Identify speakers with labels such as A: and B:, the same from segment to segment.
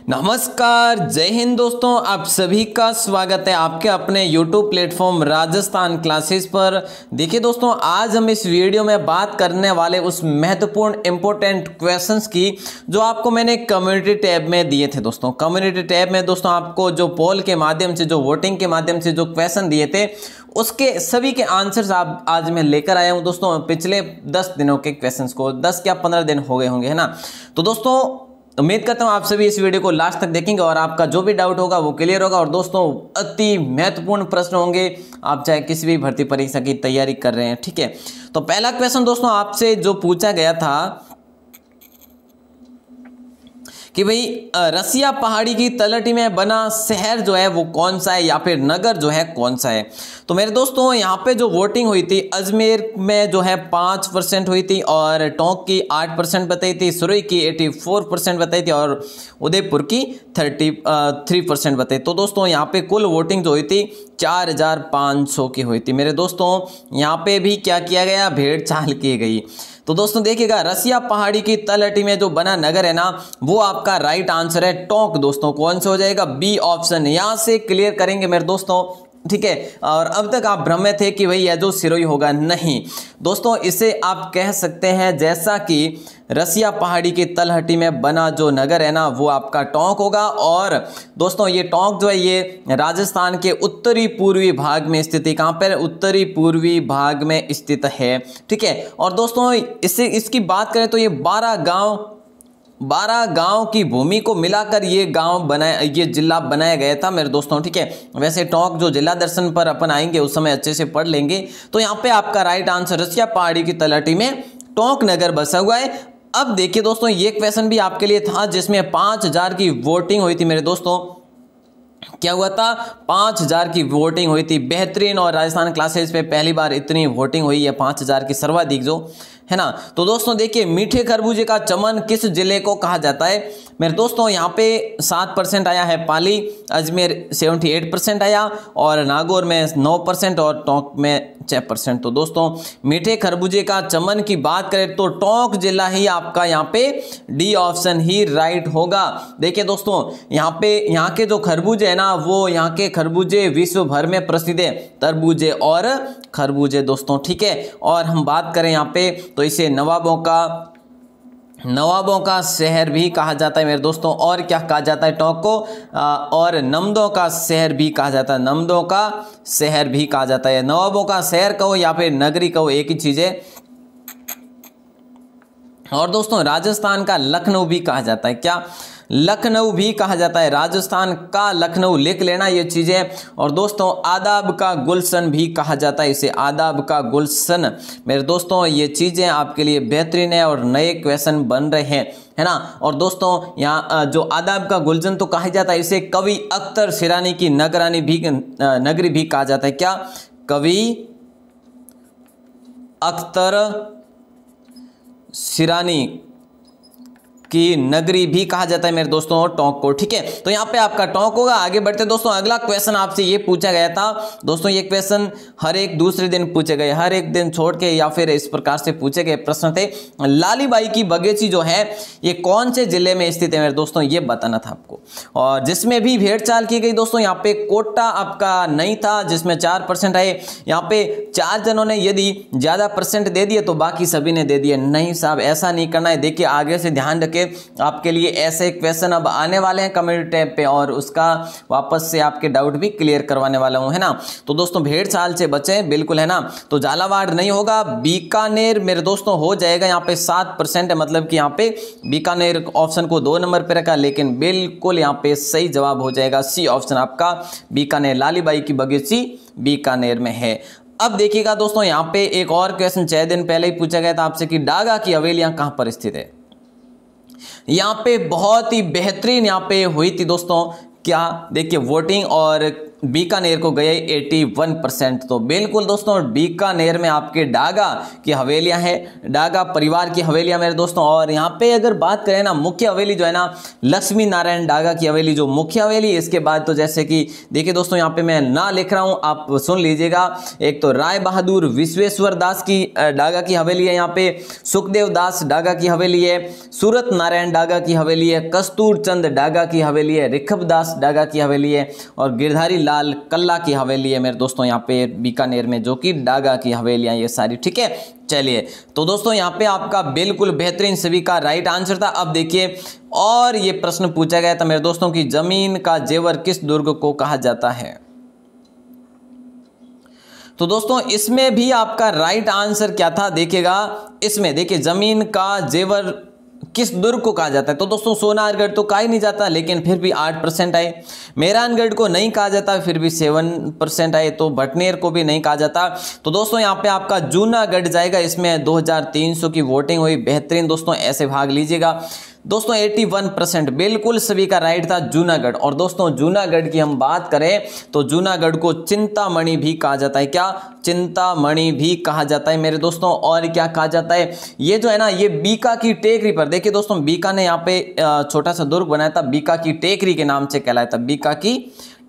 A: नमस्कार, जय हिंद दोस्तों। आप सभी का स्वागत है आपके अपने YouTube प्लेटफॉर्म राजस्थान क्लासेस पर। देखिए दोस्तों, आज हम इस वीडियो में बात करने वाले उस महत्वपूर्ण इंपॉर्टेंट क्वेश्चंस की जो आपको मैंने कम्युनिटी टैब में दिए थे। दोस्तों कम्युनिटी टैब में दोस्तों आपको जो पोल के माध्यम से, जो वोटिंग के माध्यम से जो क्वेश्चन दिए थे, उसके सभी के आंसर्स आप आज मैं लेकर आया हूं दोस्तों। पिछले 10 दिनों के क्वेश्चंस को 10 या 15 दिन हो गए होंगे, है ना। तो दोस्तों उम्मीद करता हूं आप सभी इस वीडियो को लास्ट तक देखेंगे और आपका जो भी डाउट होगा वो क्लियर होगा। और दोस्तों अति महत्वपूर्ण प्रश्न होंगे, आप चाहे किसी भी भर्ती परीक्षा की तैयारी कर रहे हैं, ठीक है। तो पहला क्वेश्चन दोस्तों आपसे जो पूछा गया था कि भाई रसिया पहाड़ी की तलहटी में बना शहर जो है वो कौन सा है, या फिर नगर जो है कौन सा है। तो मेरे दोस्तों यहाँ पे जो वोटिंग हुई थी, अजमेर में जो है 5% हुई थी, और टोंक की 8% बताई थी, सुरई की 84% बताई थी, और उदयपुर की 33% बताई। तो दोस्तों यहाँ पे कुल वोटिंग जो हुई थी 4500 की हुई थी। मेरे दोस्तों यहाँ पे भी क्या किया गया, भेड़ चाल की गई। तो दोस्तों देखिएगा, रसिया पहाड़ी की तलहटी में जो बना नगर है ना, वो आपका राइट आंसर है टोंक। दोस्तों कौन से हो जाएगा, बी ऑप्शन। यहां से क्लियर करेंगे मेरे दोस्तों, ठीक है। और अब तक आप भ्रम में थे कि भाई यह जो सिरोही होगा, नहीं दोस्तों, इसे आप कह सकते हैं जैसा कि रसिया पहाड़ी की तलहटी में बना जो नगर है ना, वो आपका टोंक होगा। और दोस्तों ये टोंक जो है ये राजस्थान के उत्तरी पूर्वी भाग में स्थित है। कहाँ पर, उत्तरी पूर्वी भाग में स्थित है, ठीक है। और दोस्तों इसकी बात करें तो ये 12 गांव की भूमि को मिलाकर ये गांव बनाया, ये जिला बनाया गया था मेरे दोस्तों, ठीक है। वैसे टोंक जो जिला दर्शन पर अपन आएंगे उस समय अच्छे से पढ़ लेंगे। तो यहाँ पे आपका राइट आंसर रसिया पहाड़ी की तलहटी में टोंक नगर बसा हुआ है। अब देखिए दोस्तों, ये क्वेश्चन भी आपके लिए था जिसमें 5000 की वोटिंग हुई थी मेरे दोस्तों। क्या हुआ था, 5000 की वोटिंग हुई थी। बेहतरीन, और राजस्थान क्लासेस पे पहली बार इतनी वोटिंग हुई है, 5000 की सर्वाधिक जो है ना। तो दोस्तों देखिए, मीठे खरबूजे का चमन किस जिले को कहा जाता है। मेरे दोस्तों यहाँ पे 7% आया है पाली, अजमेर 78% आया, और नागौर में 9% और टोंक में 6%। तो दोस्तों मीठे खरबूजे का चमन की बात करें तो टोंक जिला ही आपका यहाँ पे डी ऑप्शन ही राइट होगा। देखिए दोस्तों यहाँ पे, यहाँ के जो खरबूजे है ना, वो यहाँ के खरबूजे विश्व भर में प्रसिद्ध है, तरबूजे और खरबूजे दोस्तों, ठीक है। और हम बात करें यहाँ पे तो इसे नवाबों का शहर भी कहा जाता है मेरे दोस्तों। और क्या कहा जाता है टोंक को, और नमदों का शहर भी कहा जाता है, नमदों का शहर भी कहा जाता है। नवाबों का शहर कहो या फिर नगरी कहो, एक ही चीज है। और दोस्तों राजस्थान का लखनऊ भी कहा जाता है, क्या, लखनऊ भी कहा जाता है, राजस्थान का लखनऊ, लिख लेना ये चीजें। और दोस्तों आदाब का गुलशन भी कहा जाता है, इसे आदाब का गुलशन। मेरे दोस्तों ये चीजें आपके लिए बेहतरीन है और नए क्वेश्चन बन रहे हैं, है ना। और दोस्तों यहाँ जो आदाब का गुलशन तो कहा जाता है, इसे कवि अख्तर शिरानी की नगरी भी कहा जाता है, क्या, कवि अख्तर शिरानी की नगरी भी कहा जाता है मेरे दोस्तों टोंक को, ठीक है। तो यहाँ पे आपका टोंक होगा। आगे बढ़ते दोस्तों, अगला क्वेश्चन आपसे ये पूछा गया था दोस्तों, ये क्वेश्चन हर एक दूसरे दिन पूछे गए, हर एक दिन छोड़ के या फिर इस प्रकार से पूछे गए प्रश्न थे। लालीबाई की बगीची जो है ये कौन से जिले में स्थित है मेरे दोस्तों, ये बताना था आपको। और जिसमें भी भेड़ चाल की गई दोस्तों, यहाँ पे कोटा आपका नहीं था जिसमें 4% आए। यहाँ पे 4 जनों ने यदि ज्यादा परसेंट दे दिए तो बाकी सभी ने दे दिए। नहीं साहब, ऐसा नहीं करना है। देखिए आगे से ध्यान रखें, आपके लिए ऐसे क्वेश्चन अब आने वाले हैं कम्युनिटी टैब पे, और उसका वापस से आपके डाउट भी क्लियर करवाने वाला हूं, है ना। तो दोस्तों भेड़ चाल से बचें, बिल्कुल, है ना। तो झालावाड़ नहीं होगा, बीकानेर मेरे दोस्तों हो जाएगा। यहाँ पे 7% है, मतलब कि यहाँ पे बीकानेर ऑप्शन को 2 नंबर पे रखा, लेकिन बिल्कुल यहाँ पे सही जवाब हो जाएगा सी ऑप्शन आपका, बीकानेर। लालीबाई की बगीची बीकानेर में है। अब देखिएगा दोस्तों, यहाँ पे एक और क्वेश्चन 6 दिन पहले ही पूछा गया था आपसे कि डागा की हवेलियां कहां पर स्थित है। यहाँ पे बहुत ही बेहतरीन यहाँ पे हुई थी दोस्तों, क्या, देखिए वोटिंग और बीकानेर को गए 81%। तो बिल्कुल दोस्तों बीकानेर में आपके डागा की हवेलियां हैं, डागा परिवार की हवेलियां मेरे दोस्तों। और यहाँ पे अगर बात करें ना, मुख्य हवेली जो है ना लक्ष्मी नारायण डागा की हवेली जो मुख्य हवेली। इसके बाद तो जैसे कि देखिए दोस्तों यहाँ पे मैं ना लिख रहा हूँ, आप सुन लीजिएगा। एक तो राय बहादुर विश्वेश्वर दास की डागा की हवेली है, यहाँ पे सुखदेव दास डागा की हवेली है, सूरत नारायण डागा की हवेली है, कस्तूर चंद डागा की हवेली है, ऋखभ दास डागा की हवेली है और गिरधारी लाल कल्ला की हवेली है मेरे दोस्तों यहाँ पे बीकानेर में, जो कि डागा की हवेलियां ये सारी, ठीक है। चलिए तो दोस्तों यहाँ पे आपका बिल्कुल बेहतरीन सभी का राइट आंसर था। अब देखिए और ये प्रश्न पूछा गया था मेरे दोस्तों की जमीन का जेवर किस दुर्ग को कहा जाता है। तो दोस्तों इसमें भी आपका राइट आंसर क्या था, देखिएगा इसमें देखिए जमीन का जेवर किस दुर्ग को कहा जाता है। तो दोस्तों सोनारगढ़ तो कहा ही नहीं जाता, लेकिन फिर भी 8% आए। मेहरानगढ़ को नहीं कहा जाता, फिर भी 7% आए। तो भटनेर को भी नहीं कहा जाता। तो दोस्तों यहाँ पे आपका जूनागढ़ जाएगा, इसमें 2300 की वोटिंग हुई। बेहतरीन दोस्तों, ऐसे भाग लीजिएगा। दोस्तों 81% बिल्कुल सभी का राइट था जूनागढ़। और दोस्तों जूनागढ़ की हम बात करें तो जूनागढ़ को चिंतामणि भी कहा जाता है। क्या, चिंतामणि भी कहा जाता है मेरे दोस्तों। और क्या कहा जाता है, ये जो है ना ये बीका की टेकरी पर, देखिए दोस्तों बीका ने यहाँ पे छोटा सा दुर्ग बनाया था, बीका की टेकरी के नाम से कहलाया था, बीका की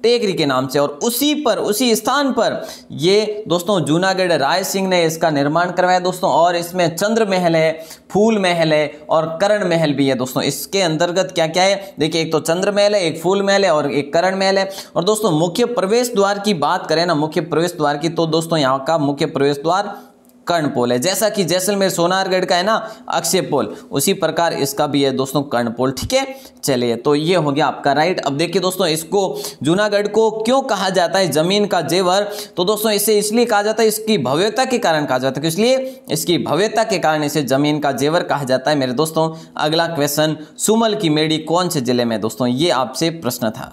A: टेकरी के नाम से। और उसी स्थान पर ये दोस्तों जूनागढ़ राय सिंह ने इसका निर्माण करवाया दोस्तों। और इसमें चंद्र महल है, फूल महल है और करण महल भी है दोस्तों। इसके अंतर्गत क्या क्या है, देखिए एक तो चंद्र महल है, एक फूल महल है और एक करण महल है। और दोस्तों मुख्य प्रवेश द्वार की बात करें ना, मुख्य प्रवेश द्वार की, तो दोस्तों यहाँ का मुख्य प्रवेश द्वार कर्णपोल है। जैसा कि जैसलमेर सोनारगढ़ का है ना अक्षय पोल, उसी प्रकार इसका भी है दोस्तों कर्णपोल, ठीक है। चलिए तो ये हो गया आपका राइट। अब देखिए दोस्तों इसको जूनागढ़ को क्यों कहा जाता है जमीन का जेवर, तो दोस्तों इसे इसलिए कहा जाता है, इसकी भव्यता के कारण कहा जाता है। इसलिए इसकी भव्यता के कारण इसे जमीन का जेवर कहा जाता है मेरे दोस्तों। अगला क्वेश्चन, सुमल की मेड़ी कौन से जिले में दोस्तों, ये आपसे प्रश्न था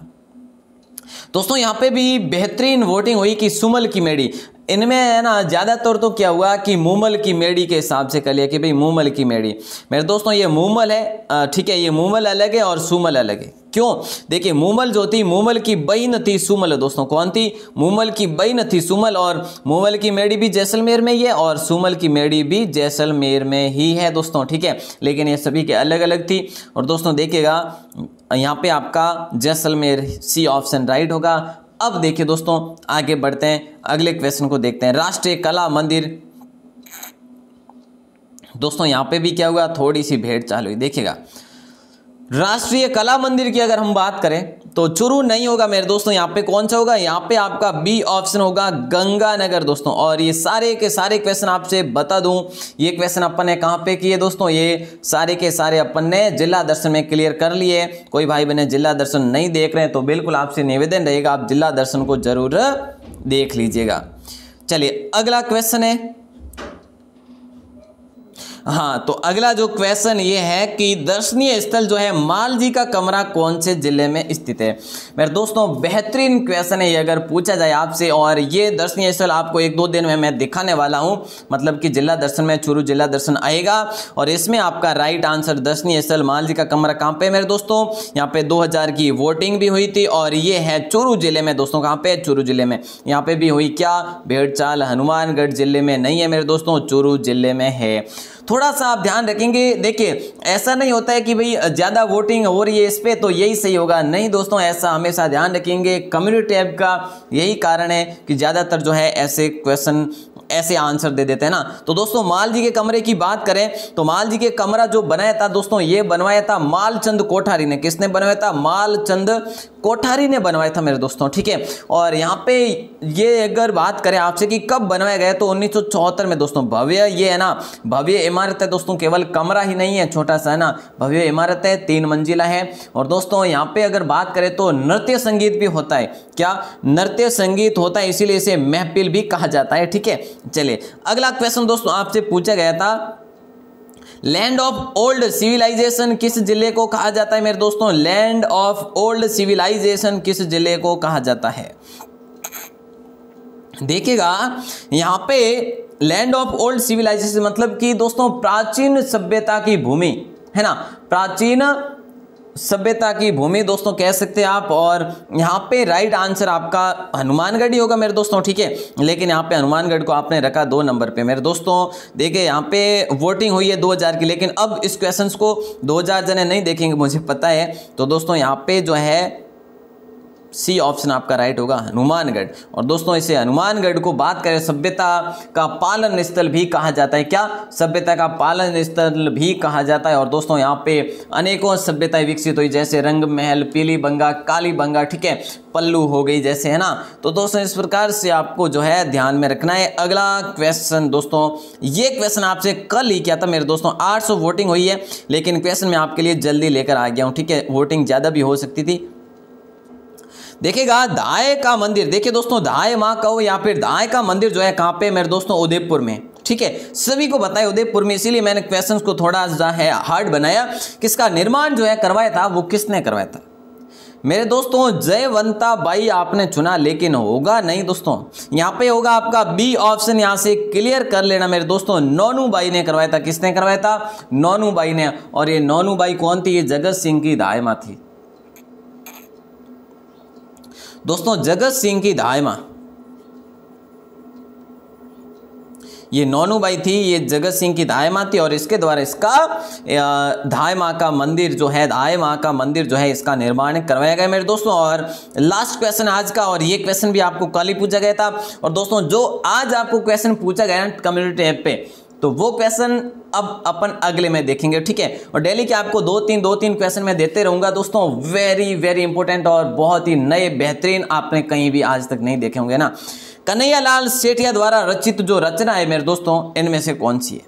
A: दोस्तों। यहाँ पे भी बेहतरीन वोटिंग हुई कि सुमल की मेड़ी, इनमें है ना ज़्यादातर तो क्या हुआ कि मूमल की मेड़ी के हिसाब से कर लिया कि भाई मूमल की मेड़ी। मेरे दोस्तों ये मूमल है, ठीक है, ये मूमल अलग है और सुमल अलग है। क्यों, देखिए मूमल जो थी, मूमल की बहन थी सुमल दोस्तों। कौन थी, मूमल की बहन थी सुमल। और मूमल की मेड़ी भी जैसलमेर में ही है और सुमल की मेड़ी भी जैसलमेर में ही है दोस्तों, ठीक है। लेकिन ये सभी के अलग अलग थी। और दोस्तों देखिएगा यहाँ पे आपका जैसलमेर सी ऑप्शन राइट होगा। अब देखिए दोस्तों आगे बढ़ते हैं, अगले क्वेश्चन को देखते हैं। राष्ट्रीय कला मंदिर, दोस्तों यहाँ पे भी क्या हुआ, थोड़ी सी भेड़ चाल हुई। देखिएगा राष्ट्रीय कला मंदिर की अगर हम बात करें तो चुरू नहीं होगा मेरे दोस्तों। यहाँ पे कौन सा होगा, यहाँ पे आपका बी ऑप्शन होगा, गंगानगर दोस्तों। और ये सारे के सारे क्वेश्चन आपसे बता दूं, ये क्वेश्चन अपन ने कहाँ पे किए दोस्तों, ये सारे के सारे अपन ने जिला दर्शन में क्लियर कर लिए। कोई भाई बहन जिला दर्शन नहीं देख रहे हैं तो बिल्कुल आपसे निवेदन रहेगा आप जिला दर्शन को जरूर देख लीजिएगा। चलिए अगला क्वेश्चन है, हाँ तो अगला जो क्वेश्चन ये है कि दर्शनीय स्थल जो है मालजी का कमरा कौन से जिले में स्थित है। मेरे दोस्तों बेहतरीन क्वेश्चन है ये, अगर पूछा जाए आपसे। और ये दर्शनीय स्थल आपको 1-2 दिन में मैं दिखाने वाला हूं, मतलब कि जिला दर्शन में चूरू जिला दर्शन आएगा। और इसमें आपका राइट आंसर दर्शनीय स्थल मालजी का कमरा कहाँ पे मेरे दोस्तों, यहाँ पे 2000 की वोटिंग भी हुई थी। और ये है चूरू जिले में दोस्तों। कहाँ पे, चूरू जिले में। यहाँ पे भी हुई क्या, भेड़चाल हनुमानगढ़ जिले में नहीं है मेरे दोस्तों, चूरू जिले में है। थोड़ा सा आप ध्यान रखेंगे, देखिए ऐसा नहीं होता है कि भाई ज़्यादा वोटिंग हो रही है इस पे तो यही सही होगा, नहीं दोस्तों, ऐसा हमेशा ध्यान रखेंगे। कम्युनिटी टैब का यही कारण है कि ज़्यादातर जो है ऐसे क्वेश्चन ऐसे आंसर दे देते हैं ना। तो दोस्तों मालजी के कमरे की बात करें तो मालजी के कमरा जो बनाया था दोस्तों, ये बनवाया था मालचंद कोठारी ने। किसने बनवाया था, मालचंद कोठारी ने बनवाया था मेरे दोस्तों, ठीक है। और यहाँ पे ये अगर बात करें आपसे कि कब बनवाया गया तो 1974 में दोस्तों। भव्य ये है ना, भव्य इमारत है दोस्तों, केवल कमरा ही नहीं है छोटा सा है ना, भव्य इमारत है, 3 मंजिला है। और दोस्तों यहाँ पे अगर बात करें तो नृत्य संगीत भी होता है। क्या, नृत्य संगीत होता है, इसीलिए इसे महफिल भी कहा जाता है, ठीक है। चलिए अगला क्वेश्चन दोस्तों आपसे पूछा गया था, लैंड ऑफ ओल्ड सिविलाइजेशन किस जिले को कहा जाता है मेरे दोस्तों। लैंड ऑफ ओल्ड सिविलाइजेशन किस जिले को कहा जाता है। देखिएगा यहां पे लैंड ऑफ ओल्ड सिविलाइजेशन मतलब कि दोस्तों प्राचीन सभ्यता की भूमि है ना, प्राचीन सभ्यता की भूमि दोस्तों कह सकते हैं आप। और यहाँ पे राइट आंसर आपका हनुमानगढ़ ही होगा मेरे दोस्तों, ठीक है। लेकिन यहाँ पे हनुमानगढ़ को आपने रखा 2 नंबर पे मेरे दोस्तों। देखिए यहाँ पे वोटिंग हुई है 2000 की, लेकिन अब इस क्वेश्चन को 2000 जने नहीं देखेंगे मुझे पता है। तो दोस्तों यहाँ पे जो है सी ऑप्शन आपका राइट होगा, हनुमानगढ़। और दोस्तों इसे हनुमानगढ़ को बात करें सभ्यता का पालन स्थल भी कहा जाता है। क्या? सभ्यता का पालन स्थल भी कहा जाता है। और दोस्तों यहाँ पे अनेकों सभ्यताएं विकसित हुई, जैसे रंग महल, पीली बंगा, काली बंगा, ठीक है, पल्लू हो गई जैसे, है ना। तो दोस्तों इस प्रकार से आपको जो है ध्यान में रखना है। अगला क्वेश्चन दोस्तों, ये क्वेश्चन आपसे कल ही किया था मेरे दोस्तों। 800 वोटिंग हुई है, लेकिन क्वेश्चन मैं आपके लिए जल्दी लेकर आ गया हूँ, ठीक है। वोटिंग ज़्यादा भी हो सकती थी। देखिएगा धाय का मंदिर, देखिए दोस्तों धाय माँ का हो या फिर धाय का मंदिर जो है कहाँ पे मेरे दोस्तों, उदयपुर में, ठीक है। सभी को बताया उदयपुर में, इसीलिए मैंने क्वेश्चंस को थोड़ा सा है हार्ड बनाया। किसका निर्माण जो है करवाया था, वो किसने करवाया था मेरे दोस्तों? जयवंता बाई आपने चुना, लेकिन होगा नहीं दोस्तों। यहाँ पे होगा आपका बी ऑप्शन, यहाँ से क्लियर कर लेना मेरे दोस्तों। नौनू बाई ने करवाया था। किसने करवाया था? नौनू बाई ने। और ये नौनू बाई कौन थी? ये जगत सिंह की धाय माँ थी दोस्तों, जगत सिंह की धाय माँ। ये नौनू बाई थी, ये जगत सिंह की धाय माँ थी। और इसके द्वारा इसका धाय माँ का मंदिर जो है, धाय माँ का मंदिर जो है, इसका निर्माण करवाया गया मेरे दोस्तों। और लास्ट क्वेश्चन आज का, और ये क्वेश्चन भी आपको कल ही पूछा गया था। और दोस्तों जो आज आपको क्वेश्चन पूछा गया है कम्युनिटी ऐप पे, तो वो क्वेश्चन अब अपन अगले में देखेंगे, ठीक है। और डेली के आपको 2-3 क्वेश्चन मैं देते रहूंगा दोस्तों, वेरी वेरी इंपॉर्टेंट और बहुत ही नए बेहतरीन, आपने कहीं भी आज तक नहीं देखे होंगे ना। कन्हैयालाल सेठिया द्वारा रचित जो रचना है मेरे दोस्तों, इनमें से कौन सी है?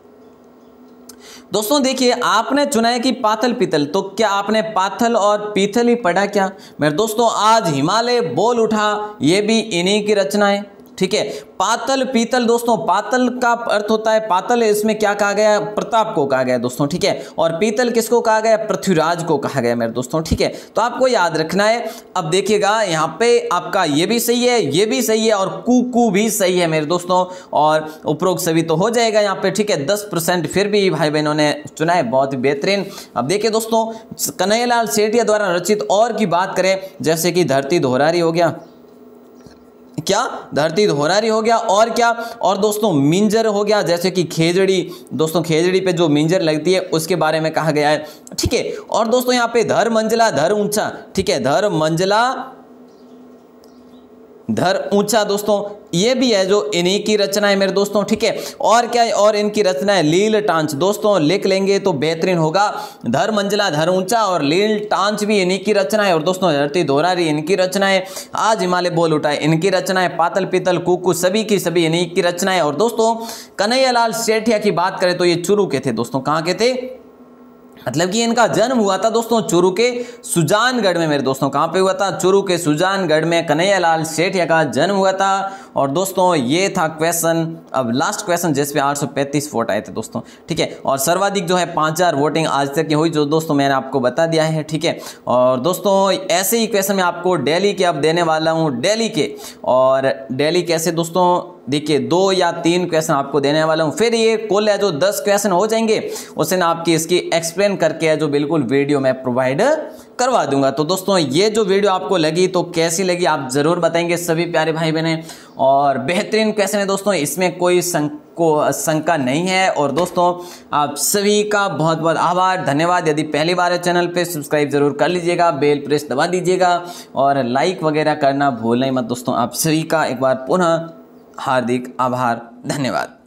A: दोस्तों देखिए आपने चुना है कि पाथल पीतल, तो क्या आपने पाथल और पीथल ही पढ़ा क्या मेरे दोस्तों? आज हिमालय बोल उठा, ये भी इन्हीं की रचना है, ठीक है। पातल पीतल दोस्तों, पातल का अर्थ होता है, पातल इसमें क्या कहा गया? प्रताप को कहा गया दोस्तों, ठीक है। और पीतल किसको कहा गया? पृथ्वीराज को कहा गया मेरे दोस्तों, ठीक है। तो आपको याद रखना है। अब देखिएगा यहाँ पे आपका ये भी सही है, ये भी सही है, और कू भी सही है मेरे दोस्तों। और उपरोक्त सभी तो हो जाएगा यहाँ पे, ठीक है। 10% फिर भी भाई बहनों ने चुना है, बहुत ही बेहतरीन। अब देखिए दोस्तों, कन्हैयालाल सेठिया द्वारा रचित और की बात करें, जैसे कि धरती धोरारी हो गया, क्या? धरती धोरारी हो गया। और क्या? और दोस्तों मिंजर हो गया, जैसे कि खेजड़ी दोस्तों, खेजड़ी पे जो मिंजर लगती है उसके बारे में कहा गया है, ठीक है। और दोस्तों यहाँ पे धर मंजिला धर ऊंचा, ठीक है, धर मंजिला धर ऊंचा दोस्तों, ये भी है जो इन्हीं की रचना है मेरे दोस्तों, ठीक है। और क्या है? और इनकी रचना है लील टांच दोस्तों, लिख लेंगे तो बेहतरीन होगा। धर मंजिला धर ऊंचा और लील टांच भी इन्हीं की रचना है। और दोस्तों धरती धोरारी इनकी रचना है। आज हिमालय बोल उठा है इनकी रचना है। पातल पीतल कुकू सभी की सभी इन्हीं की रचना है। और दोस्तों कन्हैयालाल सेठिया की बात करें तो ये चूरू के थे दोस्तों। कहाँ के थे? मतलब कि इनका जन्म हुआ था दोस्तों चूरू के सुजानगढ़ में मेरे दोस्तों। कहाँ पे हुआ था? चूरू के सुजानगढ़ में कन्हैयालाल सेठिया का जन्म हुआ था। और दोस्तों ये था क्वेश्चन। अब लास्ट क्वेश्चन जिस पे 835 वोट आए थे दोस्तों, ठीक है। और सर्वाधिक जो है 5000 वोटिंग आज तक की हुई, जो दोस्तों मैंने आपको बता दिया है, ठीक है। और दोस्तों ऐसे ही क्वेश्चन मैं आपको डेली के अब देने वाला हूँ, डेली के। और डेली कैसे दोस्तों, देखिए 2 या 3 क्वेश्चन आपको देने वाला हूं। फिर ये कुल है जो 10 क्वेश्चन हो जाएंगे, उसे ना आपकी इसकी एक्सप्लेन करके है जो बिल्कुल वीडियो मैं प्रोवाइड करवा दूंगा। तो दोस्तों ये जो वीडियो आपको लगी तो कैसी लगी आप जरूर बताएंगे सभी प्यारे भाई बहने। और बेहतरीन क्वेश्चन है दोस्तों, इसमें कोई शंका नहीं है। और दोस्तों आप सभी का बहुत बहुत आभार, धन्यवाद। यदि पहली बार है चैनल पे सब्सक्राइब जरूर कर लीजिएगा, बेल प्रेस दबा दीजिएगा और लाइक वगैरह करना भूलना ही मत दोस्तों। आप सभी का एक बार पुनः हार्दिक आभार, धन्यवाद।